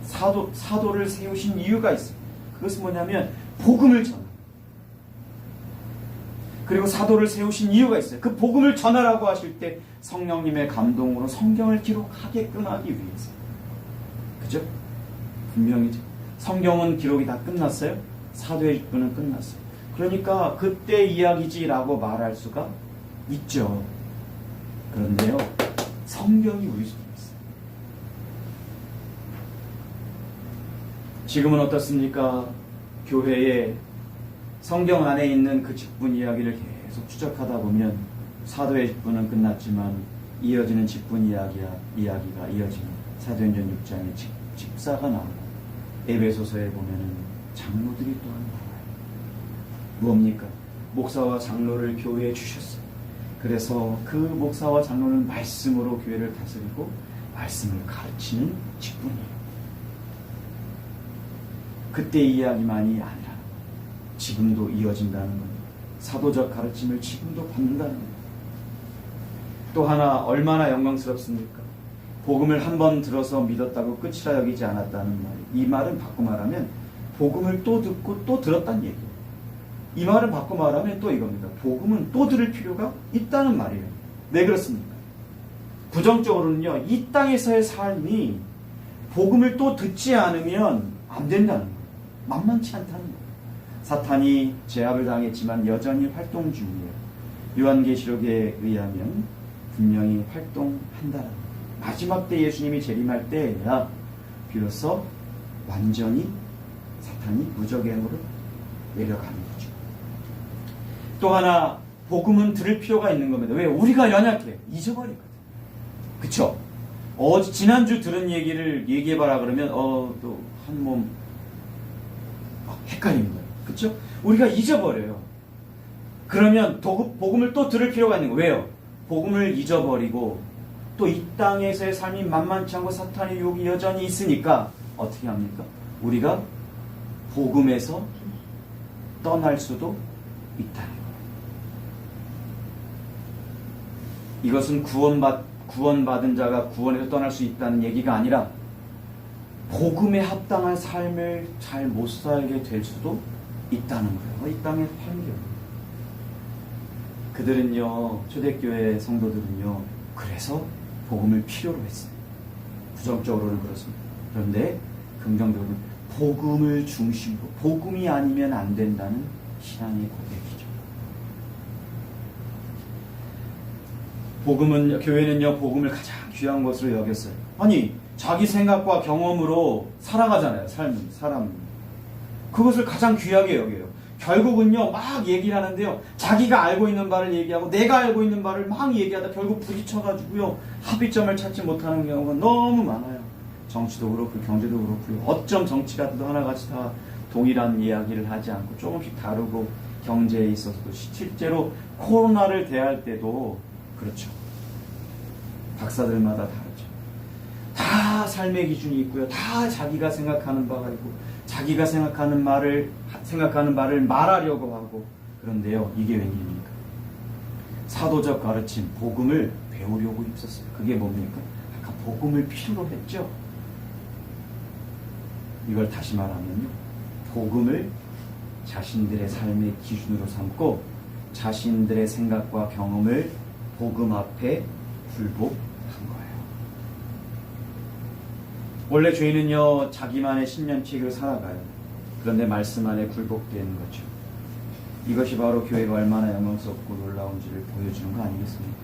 사도를 세우신 이유가 있어요. 그것은 뭐냐면 복음을 전하. 그리고 사도를 세우신 이유가 있어요. 그 복음을 전하라고 하실 때 성령님의 감동으로 성경을 기록하게끔 하기 위해서. 그죠? 분명히죠. 성경은 기록이 다 끝났어요. 사도의 직분은 끝났어요. 그러니까 그때 이야기지라고 말할 수가 있죠. 그런데요, 성경이 우리 속에 있어요. 지금은 어떻습니까? 교회에 성경 안에 있는 그 직분 이야기를 계속 추적하다 보면 사도의 직분은 끝났지만 이어지는 직분 이야기가 이어지는 사도행전 6장에 집사가 나오고 에베소서에 보면은 장로들이 또한 나와요. 무엇입니까? 목사와 장로를 교회에 주셨어요. 그래서 그 목사와 장로는 말씀으로 교회를 다스리고 말씀을 가르치는 직분이에요. 그때 이야기만이 아니라 지금도 이어진다는 겁니다. 사도적 가르침을 지금도 받는다는 겁니다. 또 하나 얼마나 영광스럽습니까? 복음을 한 번 들어서 믿었다고 끝이라 여기지 않았다는 말. 이 말은 바꿔 말하면 복음을 또 듣고 또 들었다는 얘기예요. 이 말은 바꿔 말하면 또 이겁니다. 복음은 또 들을 필요가 있다는 말이에요. 왜 그렇습니까? 부정적으로는요, 이 땅에서의 삶이 복음을 또 듣지 않으면 안 된다는 거예요. 만만치 않다는 거예요. 사탄이 제압을 당했지만 여전히 활동 중이에요. 요한계시록에 의하면 분명히 활동한다는 거예요. 마지막 때 예수님이 재림할 때야 비로소 완전히 사탄이 무적행으로 내려가는 거죠. 또 하나 복음은 들을 필요가 있는 겁니다. 왜? 우리가 연약해. 잊어버리거든. 그쵸? 지난주 들은 얘기를 얘기해봐라 그러면 또 한 몸 헷갈리는 거예요. 그쵸? 우리가 잊어버려요. 그러면 복음을 또 들을 필요가 있는 거예요. 왜요? 복음을 잊어버리고 또 이 땅에서의 삶이 만만치 않고 사탄의 유혹이 여전히 있으니까 어떻게 합니까? 우리가 복음에서 떠날 수도 있다는 거예요. 이것은 구원받은 자가 구원에서 떠날 수 있다는 얘기가 아니라 복음에 합당한 삶을 잘 못 살게 될 수도 있다는 거예요. 이 땅의 환경. 그들은요, 초대교회 성도들은요, 그래서 복음을 필요로 했어요. 부정적으로는 그렇습니다. 그런데 긍정적으로는 복음을 중심으로, 복음이 아니면 안 된다는 신앙의 고백이죠. 교회는요, 복음을 가장 귀한 것으로 여겼어요. 아니, 자기 생각과 경험으로 살아가잖아요, 사람은. 그것을 가장 귀하게 여겨요. 결국은요, 막 얘기를 하는데요, 자기가 알고 있는 바를 얘기하고 내가 알고 있는 바를 막 얘기하다 결국 부딪혀가지고요, 합의점을 찾지 못하는 경우가 너무 많아요. 정치도 그렇고 경제도 그렇고요. 어쩜 정치가도 하나같이 다 동일한 이야기를 하지 않고 조금씩 다르고, 경제에 있어서도 실제로 코로나를 대할 때도 그렇죠. 박사들마다 다르죠. 다 삶의 기준이 있고요. 다 자기가 생각하는 바가 있고, 자기가 생각하는 말을 말하려고 하고. 그런데요, 이게 웬일입니까? 사도적 가르침, 복음을 배우려고 힘썼어요. 그게 뭡니까? 아까 복음을 필요로 했죠. 이걸 다시 말하면요, 복음을 자신들의 삶의 기준으로 삼고 자신들의 생각과 경험을 복음 앞에 굴복한 거예요. 원래 죄인은요, 자기만의 신념책을 살아가요. 그런데 말씀 안에 굴복되는 거죠. 이것이 바로 교회가 얼마나 영광스럽고 놀라운지를 보여주는 거 아니겠습니까?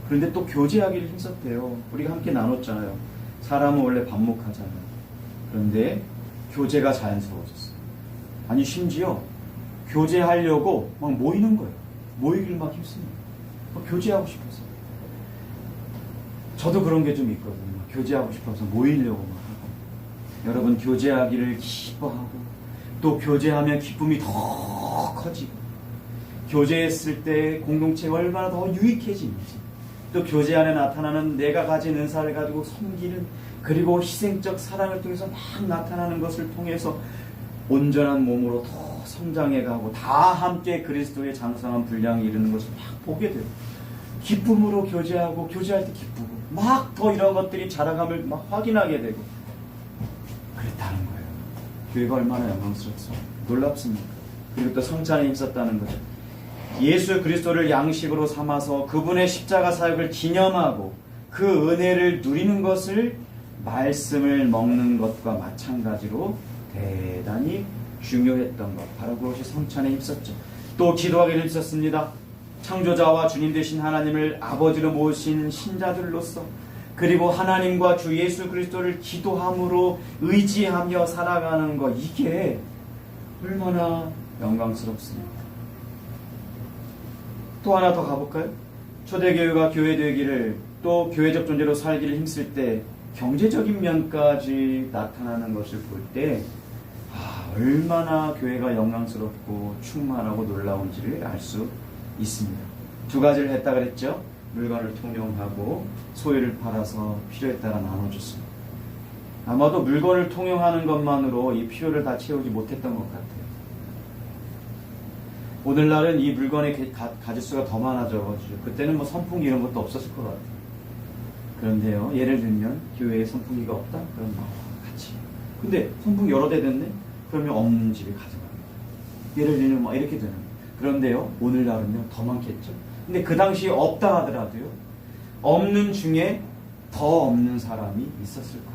그런데 또 교제하기를 힘썼대요. 우리가 함께 나눴잖아요. 사람은 원래 반목하잖아요. 그런데 교제가 자연스러워졌어요. 아니, 심지어 교제하려고 막 모이는 거예요. 모이길 막 힘씁니다. 교제하고 싶어서. 저도 그런 게 좀 있거든요. 교제하고 싶어서 모이려고 막 하고. 여러분, 교제하기를 기뻐하고, 또 교제하면 기쁨이 더 커지고, 교제했을 때 공동체가 얼마나 더 유익해지는지, 또 교제 안에 나타나는 내가 가진 은사를 가지고 섬기는, 그리고 희생적 사랑을 통해서 막 나타나는 것을 통해서 온전한 몸으로 더 성장해가고 다 함께 그리스도의 장성한 분량에 이르는 것을 막 보게 돼요. 기쁨으로 교제하고 교제할 때 기쁘고 막 더 이런 것들이 자라감을 막 확인하게 되고 그랬다는 거예요. 교회가 얼마나 영광스럽소. 놀랍습니까? 그리고 또 성찬에 힘썼다는 거죠. 예수 그리스도를 양식으로 삼아서 그분의 십자가 사역을 기념하고 그 은혜를 누리는 것을 말씀을 먹는 것과 마찬가지로 대단히 중요했던 것. 바로 그것이 성찬에 힘썼죠. 또 기도하기를 힘썼습니다. 창조자와 주님 되신 하나님을 아버지로 모신 신자들로서 그리고 하나님과 주 예수 그리스도를 기도함으로 의지하며 살아가는 것, 이게 얼마나 영광스럽습니까? 또 하나 더 가볼까요? 초대교회가 교회되기를 또 교회적 존재로 살기를 힘쓸 때 경제적인 면까지 나타나는 것을 볼 때 얼마나 교회가 영광스럽고 충만하고 놀라운지를 알 수 있습니다. 두 가지를 했다 그랬죠. 물건을 통용하고 소유를 팔아서 필요에 따라 나눠줬습니다. 아마도 물건을 통용하는 것만으로 이 필요를 다 채우지 못했던 것 같아요. 오늘날은 이 물건의 가짓수가 더 많아져가지고 그때는 뭐 선풍기 이런 것도 없었을 것 같아요. 그런데요, 예를 들면 교회에 선풍기가 없다? 그럼 같이. 근데 선풍기 여러 대 됐네? 그러면 없는 집에 가져갑니다. 예를 들면 뭐 이렇게 되는 거예요. 그런데요, 오늘날은요 더 많겠죠. 근데 그 당시에 없다 하더라도요, 없는 중에 더 없는 사람이 있었을 거예요.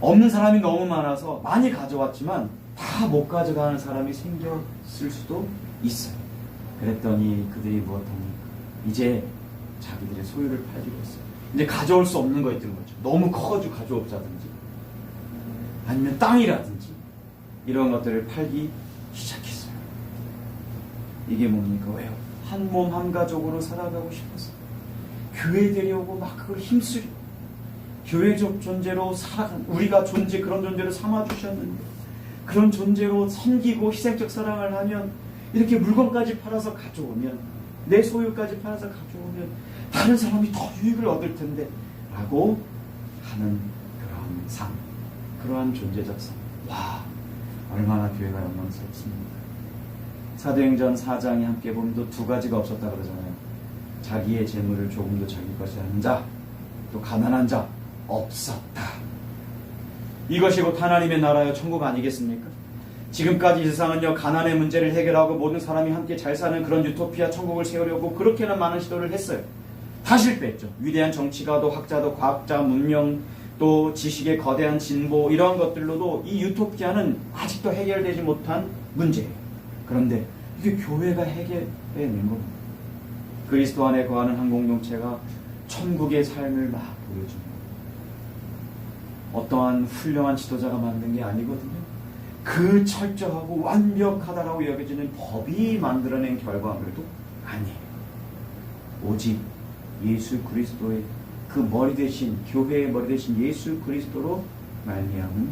없는 사람이 너무 많아서 많이 가져왔지만 다 못 가져가는 사람이 생겼을 수도 있어요. 그랬더니 그들이 무엇합니까? 이제 자기들의 소유를 팔기로 했어요. 이제 가져올 수 없는 거 있던 거죠. 너무 커가지고 가져오자든지 아니면 땅이라든지 이런 것들을 팔기 시작했어요. 이게 뭡니까? 왜요? 한 몸 한 가족으로 살아가고 싶어서 교회 되려고 막 그걸 힘쓰고 교회적 존재로 살아간, 우리가 그런 존재로 삼아주셨는데 그런 존재로 섬기고 희생적 사랑을 하면 이렇게 물건까지 팔아서 가져오면, 내 소유까지 팔아서 가져오면 다른 사람이 더 유익을 얻을 텐데 라고 하는 그러한 삶, 그러한 존재적 삶. 와, 얼마나 교회가 영광스럽습니다. 사도행전 4장에 함께 보면 또 두 가지가 없었다 그러잖아요. 자기의 재물을 조금도 자기 것이 하는 자, 또 가난한 자 없었다. 이것이 곧 하나님의 나라여 천국 아니겠습니까? 지금까지 이 세상은요, 가난의 문제를 해결하고 모든 사람이 함께 잘 사는 그런 유토피아 천국을 세우려고 그렇게나 많은 시도를 했어요. 다 실패했죠. 위대한 정치가도, 학자도, 과학자, 문명, 또 지식의 거대한 진보, 이러한 것들로도 이 유토피아는 아직도 해결되지 못한 문제예요. 그런데 이게 교회가 해결해낸 겁니다. 그리스도 안에 거하는 한 공동체가 천국의 삶을 막 보여줍니다. 어떠한 훌륭한 지도자가 만든 게 아니거든요. 그 철저하고 완벽하다라고 여겨지는 법이 만들어낸 결과물도 아니에요. 오직 예수 그리스도의 그 머리 대신, 교회의 머리 대신 예수 그리스도로 말미암은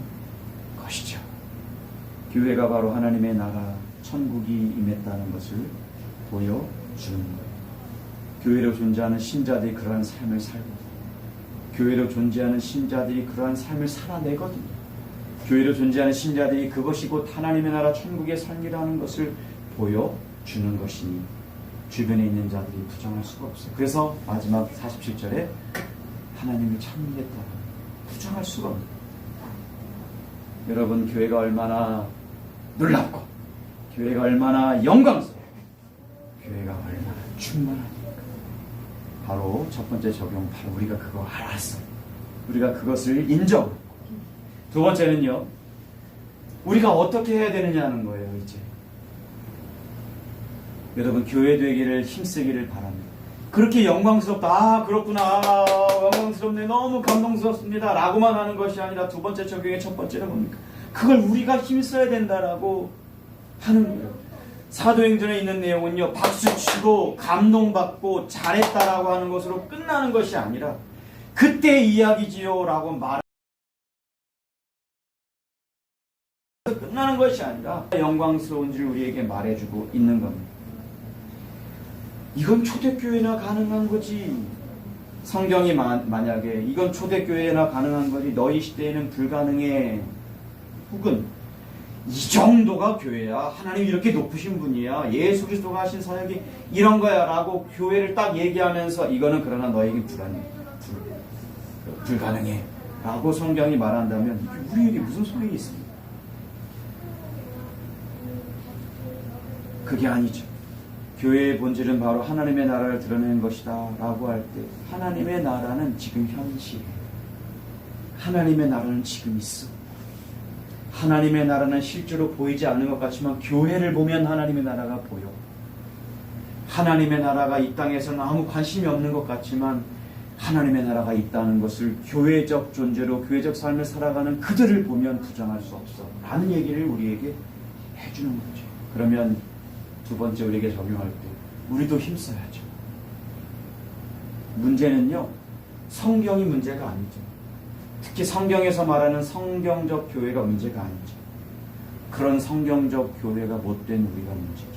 것이죠. 교회가 바로 하나님의 나라, 천국이 임했다는 것을 보여주는 거예요. 교회로 존재하는 신자들이 그러한 삶을 살고, 교회로 존재하는 신자들이 그러한 삶을 살아내거든요. 교회로 존재하는 신자들이 그것이 곧 하나님의 나라 천국의 삶이라는 것을 보여주는 것이니 주변에 있는 자들이 부정할 수가 없어요. 그래서 마지막 47절에 하나님을 찬미했다. 부정할 수가 없어요. 여러분, 교회가 얼마나 놀랍고 교회가 얼마나 영광스러워, 교회가 얼마나 충만합니까? 바로 첫 번째 적용, 바로 우리가 그거 알았어. 우리가 그것을 인정하고, 두 번째는요, 우리가 어떻게 해야 되느냐는 거예요. 이제 여러분, 교회 되기를 힘쓰기를 바랍니다. 그렇게 영광스럽다, 그렇구나, 영광스럽네, 너무 감동스럽습니다 라고만 하는 것이 아니라 두 번째 적용의 첫 번째는 뭡니까? 그걸 우리가 힘써야 된다라고 하는 거예요. 사도행전에 있는 내용은요, 박수치고 감동받고 잘했다라고 하는 것으로 끝나는 것이 아니라 그때 이야기지요 라고 끝나는 것이 아니라 영광스러운지를 우리에게 말해주고 있는 겁니다. 이건 초대교회나 가능한 거지. 성경이 만약에 이건 초대교회나 가능한 거지, 너희 시대에는 불가능해, 혹은 이 정도가 교회야. 하나님 이렇게 높으신 분이야. 예수 그리스도가 하신 사역이 이런 거야 라고 교회를 딱 얘기하면서 이거는 그러나 너에게 불가능해 라고 성경이 말한다면 우리에게 무슨 소용이 있습니까? 그게 아니죠. 교회의 본질은 바로 하나님의 나라를 드러내는 것이다 라고 할 때 하나님의 나라는 지금 현실이에요. 하나님의 나라는 지금 있어. 하나님의 나라는 실제로 보이지 않는 것 같지만 교회를 보면 하나님의 나라가 보여. 하나님의 나라가 이 땅에서는 아무 관심이 없는 것 같지만 하나님의 나라가 있다는 것을 교회적 존재로 교회적 삶을 살아가는 그들을 보면 부정할 수 없어 라는 얘기를 우리에게 해주는 거죠. 그러면 두 번째 우리에게 적용할 때 우리도 힘써야죠. 문제는요, 성경이 문제가 아니죠. 특히 성경에서 말하는 성경적 교회가 문제가 아니죠. 그런 성경적 교회가 못된 우리가 문제죠.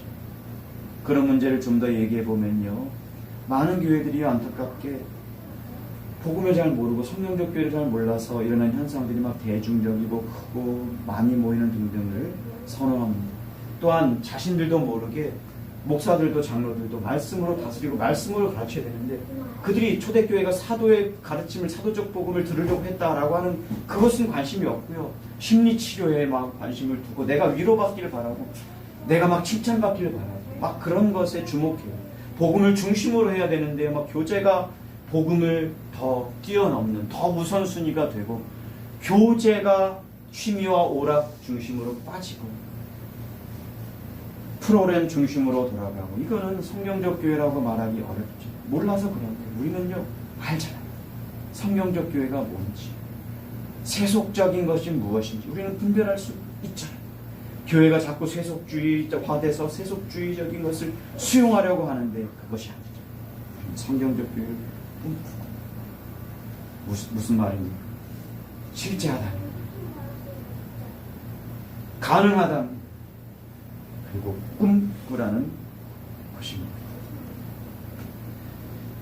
그런 문제를 좀 더 얘기해 보면요, 많은 교회들이 안타깝게 복음을 잘 모르고 성경적 교회를 잘 몰라서 일어난 현상들이 막 대중적이고 크고 많이 모이는 등등을 선호합니다. 또한 자신들도 모르게 목사들도 장로들도 말씀으로 다스리고 말씀으로 가르쳐야 되는데 그들이 초대교회가 사도의 가르침을 사도적 복음을 들으려고 했다라고 하는 그것은 관심이 없고요. 심리치료에 막 관심을 두고 내가 위로받기를 바라고 내가 막 칭찬받기를 바라고 막 그런 것에 주목해요. 복음을 중심으로 해야 되는데 막 교제가 복음을 더 뛰어넘는 더 우선순위가 되고 교제가 취미와 오락 중심으로 빠지고 프로그램 중심으로 돌아가고 이거는 성경적 교회라고 말하기 어렵죠. 몰라서 그런데 우리는요 알잖아요. 성경적 교회가 뭔지 세속적인 것이 무엇인지 우리는 분별할 수 있잖아요. 교회가 자꾸 세속주의화돼서 세속주의적인 것을 수용하려고 하는데 그것이 아니죠. 성경적 교회를 꿈꾸고 무슨 말입니까? 실제하다니 가능하다니 그리고 꿈꾸라는 것입니다.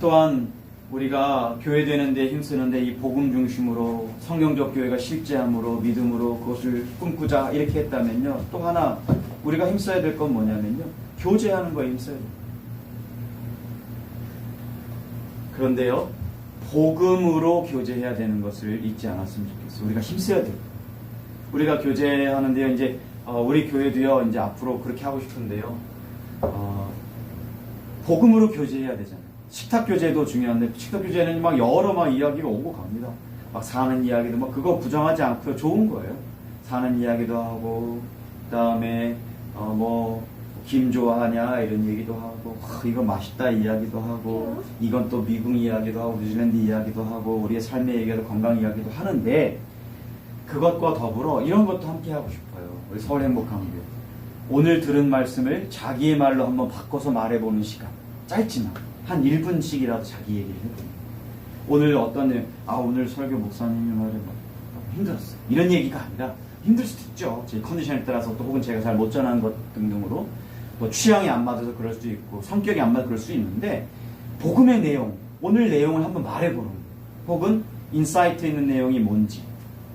또한 우리가 교회 되는데 힘쓰는데 이 복음 중심으로 성경적 교회가 실제함으로 믿음으로 그것을 꿈꾸자 이렇게 했다면요. 또 하나 우리가 힘써야 될 건 뭐냐면요. 교제하는 거에 힘써야 돼요. 그런데요. 복음으로 교제해야 되는 것을 잊지 않았으면 좋겠어요. 우리가 힘써야 돼요. 우리가 교제하는데요. 이제 우리 교회도요. 이제 앞으로 그렇게 하고 싶은데요. 복음으로 교제해야 되잖아요. 식탁 교제도 중요한데 식탁 교제는 막 여러 막 이야기가 오고 갑니다. 막 사는 이야기도 막 그거 부정하지 않고요. 좋은 거예요. 사는 이야기도 하고 그다음에 뭐 김 좋아하냐 이런 얘기도 하고 이거 맛있다 이야기도 하고 이건 또 미국 이야기도 하고 뉴질랜드 이야기도 하고 우리의 삶의 얘기도 건강 이야기도 하는데 그것과 더불어 이런 것도 함께 하고 싶어요. 우리 서울행복한교회 오늘 들은 말씀을 자기의 말로 한번 바꿔서 말해보는 시간 짧지만 한 1분씩이라도 자기 얘기를 해보는 오늘 어떤 일 오늘 설교 목사님이 말해 힘들었어요 이런 얘기가 아니라 힘들 수도 있죠. 제 컨디션에 따라서 또 혹은 제가 잘 못 전하는 것 등등으로 뭐 취향이 안 맞아서 그럴 수도 있고 성격이 안 맞아서 그럴 수 있는데 복음의 내용 오늘 내용을 한번 말해보는 거예요. 혹은 인사이트 있는 내용이 뭔지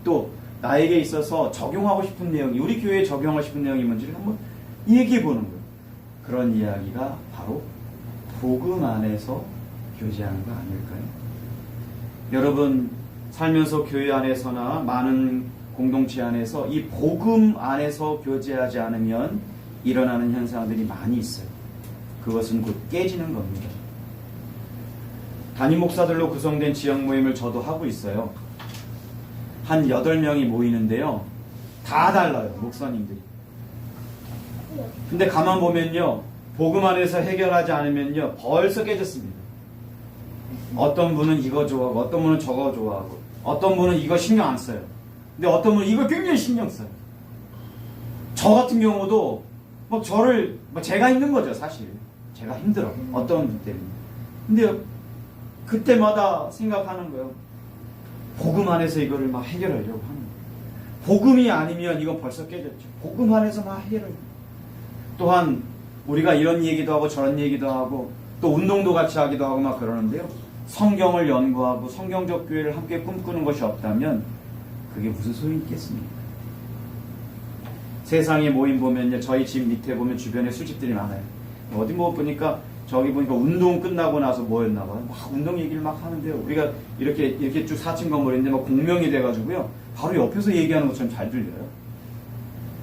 또 나에게 있어서 적용하고 싶은 내용이 우리 교회에 적용하고 싶은 내용이 뭔지를 한번 얘기해보는 거예요. 그런 이야기가 바로 복음 안에서 교제하는 거 아닐까요? 여러분 살면서 교회 안에서나 많은 공동체 안에서 이 복음 안에서 교제하지 않으면 일어나는 현상들이 많이 있어요. 그것은 곧 깨지는 겁니다. 담임 목사들로 구성된 지역 모임을 저도 하고 있어요. 한 8명이 모이는데요. 다 달라요. 목사님들이. 근데 가만 보면요. 복음 안에서 해결하지 않으면요. 벌써 깨졌습니다. 어떤 분은 이거 좋아하고 어떤 분은 저거 좋아하고 어떤 분은 이거 신경 안 써요. 근데 어떤 분은 이거 굉장히 신경 써요. 저 같은 경우도 뭐 저를 제가 힘든 거죠. 사실 제가 힘들어. 어떤 분 때문에. 근데 그때마다 생각하는 거예요. 복음 안에서 이거를 막 해결하려고 하는 거예요. 복음이 아니면 이건 벌써 깨졌죠. 복음 안에서 막 해결하려고. 또한 우리가 이런 얘기도 하고 저런 얘기도 하고 또 운동도 같이 하기도 하고 막 그러는데요. 성경을 연구하고 성경적 교회를 함께 꿈꾸는 것이 없다면 그게 무슨 소용이 있겠습니까? 세상에 모임 보면요, 저희 집 밑에 보면 주변에 술집들이 많아요. 어디 뭐 보니까 저기 보니까 운동 끝나고 나서 뭐였나 봐요. 막 운동 얘기를 막 하는데요. 우리가 이렇게 쭉 4층 건물인데 막 공명이 돼가지고요, 바로 옆에서 얘기하는 것처럼 잘 들려요.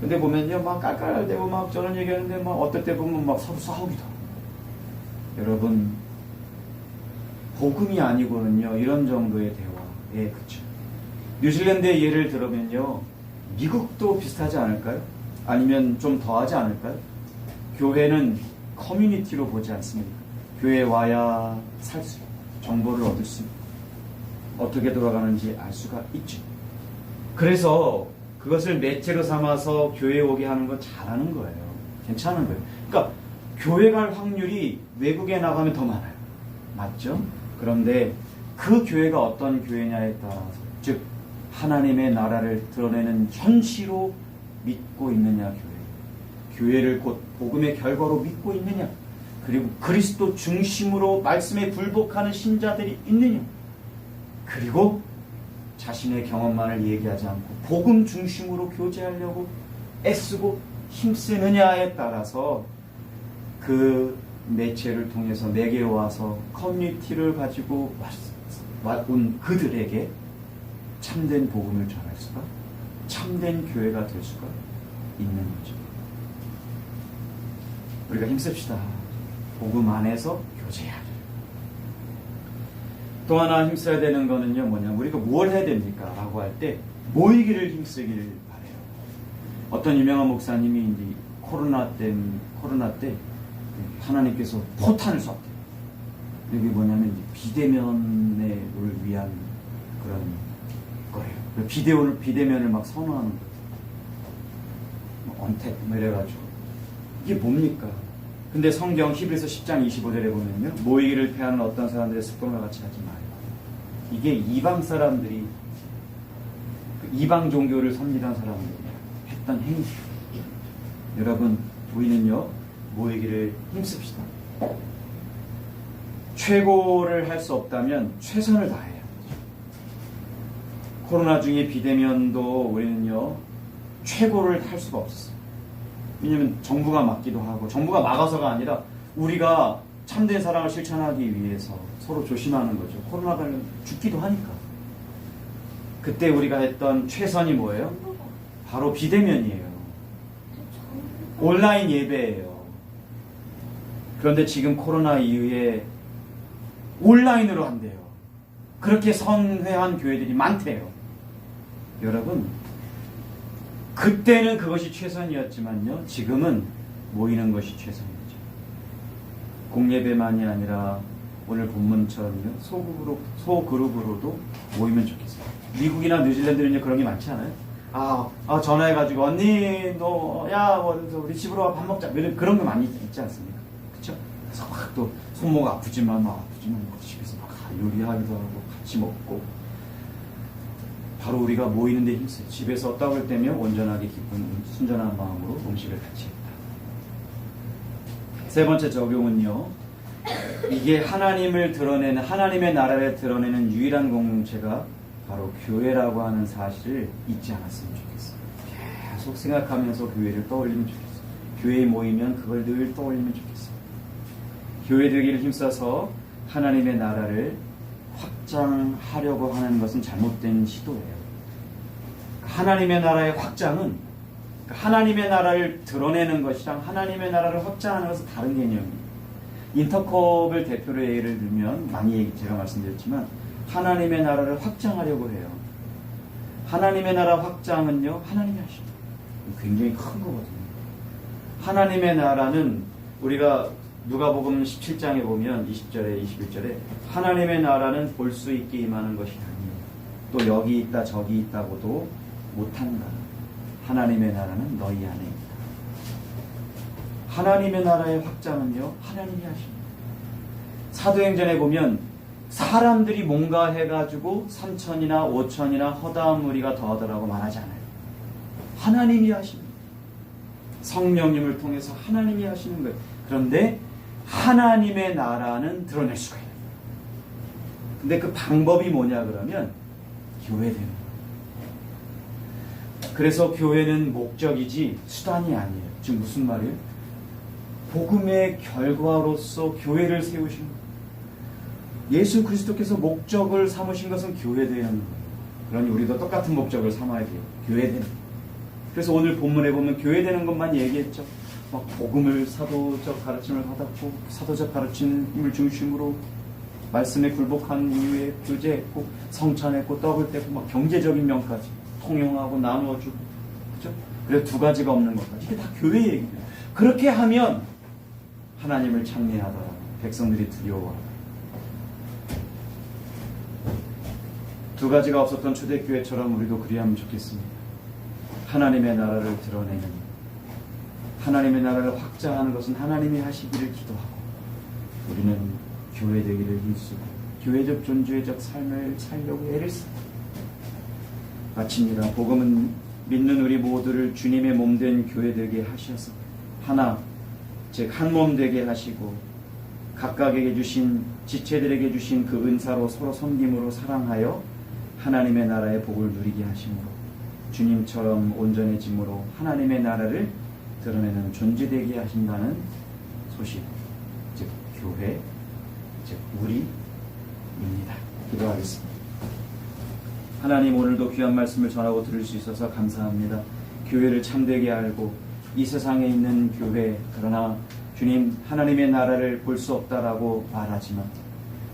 근데 보면요, 막 깔깔대고 막 저런 얘기하는데 막 어떨 때 보면 막 서로 싸우기도 하고. 여러분, 복음이 아니고는요, 이런 정도의 대화에 그쵸. 뉴질랜드의 예를 들어면요, 미국도 비슷하지 않을까요? 아니면 좀 더하지 않을까요? 교회는 커뮤니티로 보지 않습니다. 교회에 와야 살 수, 정보를 얻을 수, 어떻게 돌아가는지 알 수가 있죠. 그래서 그것을 매체로 삼아서 교회에 오게 하는 건 잘하는 거예요. 괜찮은 거예요. 그러니까 교회 갈 확률이 외국에 나가면 더 많아요. 맞죠? 그런데 그 교회가 어떤 교회냐에 따라서, 즉 하나님의 나라를 드러내는 현시로 믿고 있느냐, 교회를 곧 복음의 결과로 믿고 있느냐, 그리고 그리스도 중심으로 말씀에 굴복하는 신자들이 있느냐, 그리고 자신의 경험만을 얘기하지 않고 복음 중심으로 교제하려고 애쓰고 힘쓰느냐에 따라서 그 매체를 통해서 내게 와서 커뮤니티를 가지고 온 그들에게 참된 복음을 전할 수가, 참된 교회가 될 수가 있는 거죠. 우리가 힘씁시다. 복음 안에서 교제해야 돼요. 또 하나 힘써야 되는 거는요, 뭐냐면 우리가 뭘 해야 됩니까? 라고 할 때 모이기를 힘쓰길 바래요. 어떤 유명한 목사님이 이제 코로나 때 하나님께서 포탄을 쐈대요. 이게 뭐냐면 비대면을 위한 그런 거예요. 비대면을 막 선호하는 거예요. 언택 이래가지고 이게 뭡니까? 근데 성경 히브리서 10장 25절에 보면요, 모이기를 패하는 어떤 사람들의 습관과 같이 하지 말고. 이게 이방 사람들이, 이방 종교를 섬기던 사람들이 했던 행위. 여러분, 우리는요, 모이기를 힘씁시다. 최고를 할 수 없다면 최선을 다해야. 코로나 중에 비대면도 우리는요, 최고를 할 수가 없었어요. 왜냐면 정부가 막기도 하고, 정부가 막아서가 아니라 우리가 참된 사랑을 실천하기 위해서 서로 조심하는 거죠. 코로나가 죽기도 하니까. 그때 우리가 했던 최선이 뭐예요? 바로 비대면이에요. 온라인 예배예요. 그런데 지금 코로나 이후에 온라인으로 한대요. 그렇게 선회한 교회들이 많대요. 여러분, 그때는 그것이 최선이었지만요, 지금은 모이는 것이 최선이죠. 공예배만이 아니라 오늘 본문처럼요, 소그룹으로도 모이면 좋겠어요. 미국이나 뉴질랜드는 그런 게 많지 않아요? 전화해가지고 언니 우리 집으로 와, 밥 먹자, 그런 거 많이 있지 않습니까? 그쵸? 그래서 막 또 손목 아프지만 집에서 막 요리하기도 하고 같이 먹고, 바로 우리가 모이는 데 힘써요. 집에서 떡을 떼며 온전하게 기쁜 순전한 마음으로 음식을 같이 했다. 세 번째 적용은요, 이게 하나님을 드러내는, 하나님의 나라를 드러내는 유일한 공동체가 바로 교회라고 하는 사실을 잊지 않았으면 좋겠어요. 계속 생각하면서 교회를 떠올리면 좋겠어요. 교회에 모이면 그걸 늘 떠올리면 좋겠어요. 교회 되기를 힘써서 하나님의 나라를 확장하려고 하는 것은 잘못된 시도예요. 하나님의 나라의 확장은 하나님의 나라를 드러내는 것이랑 하나님의 나라를 확장하는 것은 다른 개념입니다. 인터컵을 대표로 예를 들면, 많이 제가 말씀드렸지만 하나님의 나라를 확장하려고 해요. 하나님의 나라 확장은요, 하나님이 하십니다. 굉장히 큰 거거든요. 하나님의 나라는 우리가 누가복음 17장에 보면 20절에 21절에 하나님의 나라는 볼 수 있게 임하는 것이 아니에요. 또 여기 있다 저기 있다고도 못한다. 하나님의 나라는 너희 안에 있다. 하나님의 나라의 확장은요, 하나님이 하십니다. 사도행전에 보면 사람들이 뭔가 해가지고 3,000이나 5,000이나 허다한 무리가 더하더라고 말하지 않아요. 하나님이 하십니다. 성령님을 통해서 하나님이 하시는 거예요. 그런데 하나님의 나라는 드러낼 수가 있는 거예요. 근데 그 방법이 뭐냐 그러면 교회 되는 거예요. 그래서 교회는 목적이지 수단이 아니에요. 지금 무슨 말이에요? 복음의 결과로서 교회를 세우신 거예요. 예수 그리스도께서 목적을 삼으신 것은 교회되는 거예요. 그러니 우리도 똑같은 목적을 삼아야 돼요. 교회되는. 그래서 오늘 본문에 보면 교회되는 것만 얘기했죠. 막 복음을 사도적 가르침을 받았고 사도적 가르침을 중심으로 말씀에 굴복한 이후에 교제했고 성찬했고 떡을 떼고 막 경제적인 면까지 통용하고 나누어주고 그죠? 그래서 두 가지가 없는 것까지 이게 다 교회 얘기예요. 그렇게 하면 하나님을 찬미하더라. 백성들이 두려워하더라. 두 가지가 없었던 초대교회처럼 우리도 그리하면 좋겠습니다. 하나님의 나라를 드러내는, 하나님의 나라를 확장하는 것은 하나님이 하시기를 기도하고 우리는 교회 되기를 힘쓰고 교회적 존재적 삶을 살려고 애를 씁니다. 마칩니다. 복음은 믿는 우리 모두를 주님의 몸된 교회 되게 하셔서 하나, 즉 한 몸 되게 하시고 각각에게 주신 지체들에게 주신 그 은사로 서로 섬김으로 사랑하여 하나님의 나라의 복을 누리게 하심으로 주님처럼 온전해짐으로 하나님의 나라를 드러내는 존재 되게 하신다는 소식, 즉 교회, 즉 우리입니다. 기도하겠습니다. 하나님, 오늘도 귀한 말씀을 전하고 들을 수 있어서 감사합니다. 교회를 참되게 알고 이 세상에 있는 교회, 그러나 주님 하나님의 나라를 볼 수 없다라고 말하지만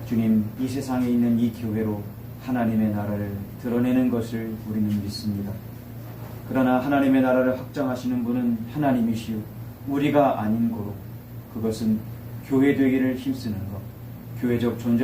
주님 이 세상에 있는 이 교회로 하나님의 나라를 드러내는 것을 우리는 믿습니다. 그러나 하나님의 나라를 확장하시는 분은 하나님이시오 우리가 아닌 거로 그것은 교회 되기를 힘쓰는 것, 교회적 존재